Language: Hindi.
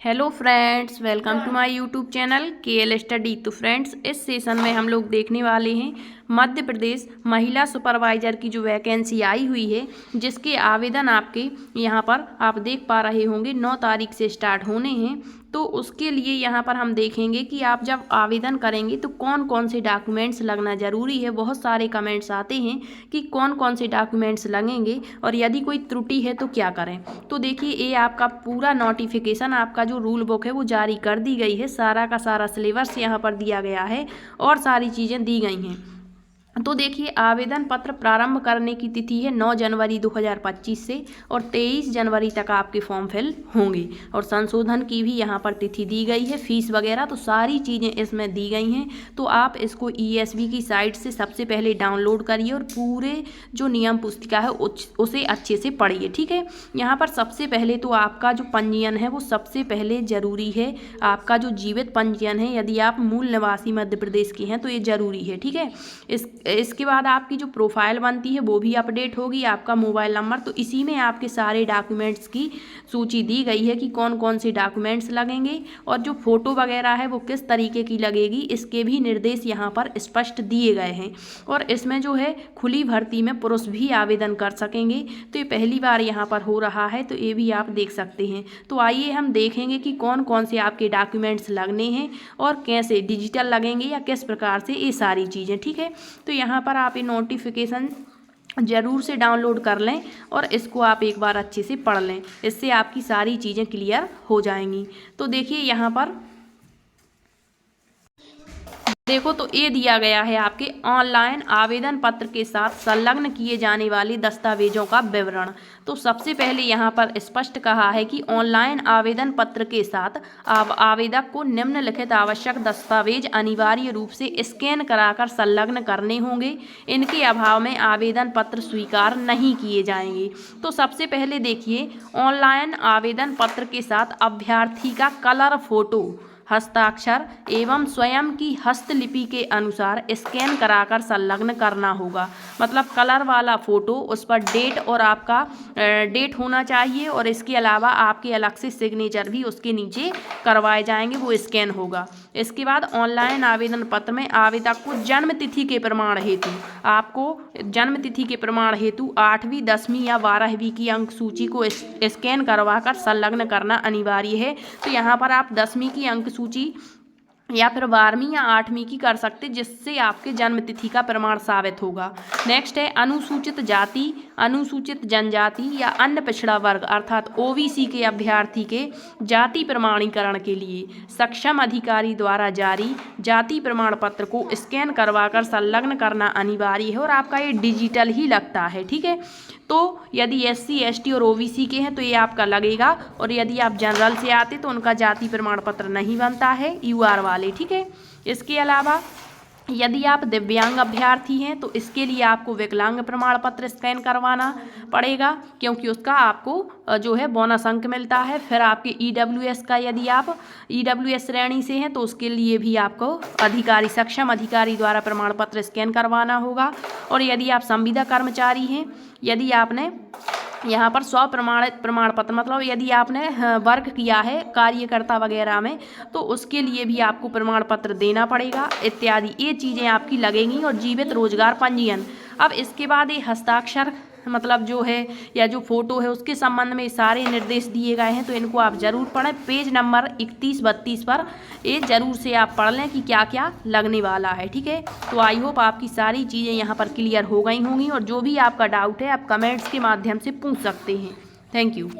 Hello friends, welcome to my YouTube channel KL study. तो फ्रेंड्स, इस सेशन में हम लोग देखने वाले हैं मध्य प्रदेश महिला सुपरवाइजर की जो वैकेंसी आई हुई है, जिसके आवेदन आपके यहाँ पर आप देख पा रहे होंगे 9 तारीख से स्टार्ट होने हैं। तो उसके लिए यहाँ पर हम देखेंगे कि आप जब आवेदन करेंगे तो कौन कौन से डॉक्यूमेंट्स लगना ज़रूरी है। बहुत सारे कमेंट्स आते हैं कि कौन कौन से डॉक्यूमेंट्स लगेंगे और यदि कोई त्रुटि है तो क्या करें। तो देखिए, ये आपका पूरा नोटिफिकेशन, आपका जो रूल बुक है वो जारी कर दी गई है। सारा का सारा सिलेबस यहाँ पर दिया गया है और सारी चीज़ें दी गई हैं। तो देखिए, आवेदन पत्र प्रारंभ करने की तिथि है 9 जनवरी 2025 से और 23 जनवरी तक आपके फॉर्म फिल होंगे। और संशोधन की भी यहाँ पर तिथि दी गई है, फीस वगैरह तो सारी चीज़ें इसमें दी गई हैं। तो आप इसको ESB की साइट से सबसे पहले डाउनलोड करिए और पूरे जो नियम पुस्तिका है उसे अच्छे से पढ़िए, ठीक है। यहाँ पर सबसे पहले तो आपका जो पंजीयन है वो सबसे पहले ज़रूरी है। आपका जो जीवित पंजीयन है, यदि आप मूल निवासी मध्य प्रदेश के हैं तो ये ज़रूरी है, ठीक है। इसके बाद आपकी जो प्रोफाइल बनती है वो भी अपडेट होगी, आपका मोबाइल नंबर। तो इसी में आपके सारे डॉक्यूमेंट्स की सूची दी गई है कि कौन कौन से डॉक्यूमेंट्स लगेंगे और जो फ़ोटो वगैरह है वो किस तरीके की लगेगी, इसके भी निर्देश यहाँ पर स्पष्ट दिए गए हैं। और इसमें जो है खुली भर्ती में पुरुष भी आवेदन कर सकेंगे। तो ये पहली बार यहाँ पर हो रहा है, तो ये भी आप देख सकते हैं। तो आइए हम देखेंगे कि कौन कौन से आपके डॉक्यूमेंट्स लगने हैं और कैसे डिजिटल लगेंगे या किस प्रकार से, ये सारी चीज़ें, ठीक है। तो यहाँ पर आप ये नोटिफिकेशन ज़रूर से डाउनलोड कर लें और इसको आप एक बार अच्छे से पढ़ लें, इससे आपकी सारी चीज़ें क्लियर हो जाएंगी। तो देखिए, यहाँ पर देखो, तो ये दिया गया है आपके ऑनलाइन आवेदन पत्र के साथ संलग्न किए जाने वाले दस्तावेजों का विवरण। तो सबसे पहले यहाँ पर स्पष्ट कहा है कि ऑनलाइन आवेदन पत्र के साथ आवेदक को निम्नलिखित आवश्यक दस्तावेज अनिवार्य रूप से स्कैन कराकर संलग्न करने होंगे। इनके अभाव में आवेदन पत्र स्वीकार नहीं किए जाएंगे। तो सबसे पहले देखिए, ऑनलाइन आवेदन पत्र के साथ अभ्यर्थी का कलर फोटो, हस्ताक्षर एवं स्वयं की हस्तलिपि के अनुसार स्कैन कराकर संलग्न करना होगा। मतलब कलर वाला फ़ोटो, उस पर डेट और आपका डेट होना चाहिए और इसके अलावा आपके अलग से सिग्नेचर भी उसके नीचे करवाए जाएंगे, वो स्कैन होगा। इसके बाद ऑनलाइन आवेदन पत्र में आवेदक को जन्म तिथि के प्रमाण हेतु, आपको जन्म तिथि के प्रमाण हेतु 8वीं 10वीं या 12वीं की अंक सूची को स्कैन करवाकर संलग्न करना अनिवार्य है। तो यहाँ पर आप 10वीं की अंक सूची या फिर 12वीं या 8वीं की कर सकते, जिससे आपके जन्म तिथि का प्रमाण साबित होगा। नेक्स्ट है अनुसूचित जाति, अनुसूचित जनजाति या अन्य पिछड़ा वर्ग अर्थात OBC के अभ्यर्थी के जाति प्रमाणीकरण के लिए सक्षम अधिकारी द्वारा जारी जाति प्रमाण पत्र को स्कैन करवाकर संलग्न करना अनिवार्य है और आपका ये डिजिटल ही लगता है, ठीक है। तो यदि SC ST और OBC के हैं तो ये आपका लगेगा, और यदि आप जनरल से आते तो उनका जाति प्रमाण पत्र नहीं बनता है, UR वाले, ठीक है। इसके अलावा यदि आप दिव्यांग अभ्यर्थी हैं तो इसके लिए आपको विकलांग प्रमाण पत्र स्कैन करवाना पड़ेगा, क्योंकि उसका आपको जो है बोनस अंक मिलता है। फिर आपके EWS का, यदि आप EWS श्रेणी से हैं तो उसके लिए भी आपको अधिकारी, सक्षम अधिकारी द्वारा प्रमाण पत्र स्कैन करवाना होगा। और यदि आप संविदा कर्मचारी हैं, यदि आपने यहाँ पर स्वप्रमाणित प्रमाण पत्र, मतलब यदि आपने वर्क किया है कार्यकर्ता वगैरह में, तो उसके लिए भी आपको प्रमाण पत्र देना पड़ेगा इत्यादि, ये चीज़ें आपकी लगेंगी। और जीवित रोजगार पंजीयन। अब इसके बाद ये हस्ताक्षर, मतलब जो है या जो फोटो है, उसके संबंध में सारे निर्देश दिए गए हैं, तो इनको आप ज़रूर पढ़ें। पेज नंबर 31-32 पर ये ज़रूर से आप पढ़ लें कि क्या क्या लगने वाला है, ठीक है। तो आई होप आपकी सारी चीज़ें यहाँ पर क्लियर हो गई होंगी, और जो भी आपका डाउट है आप कमेंट्स के माध्यम से पूछ सकते हैं। Thank you.